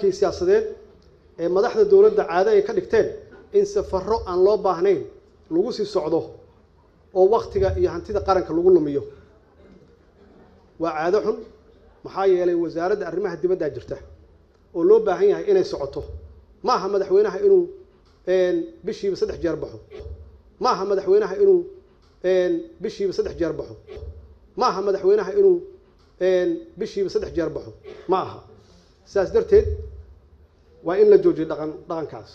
dhaqankii siyaasadeed ee madaxda dowladda caado ay ka dhigteen in safarro aan loo baahnayn lagu sii socdo oo waqtiga iyo hantida qaranka lagu lumiyo waa caado xun maxaa yeelay wasaaradda arrimaha dibadda jirta oo loo baahan yahay inay socoto ma aha madaxweynaha inuu bishiiba 3 jeer baxo ma aha madaxweynaha inuu bishiiba 3 jeer baxo ma aha madaxweynaha inuu bishiiba 3 jeer baxo ma aha saas darteed waa in la joojiyo dhaqankaas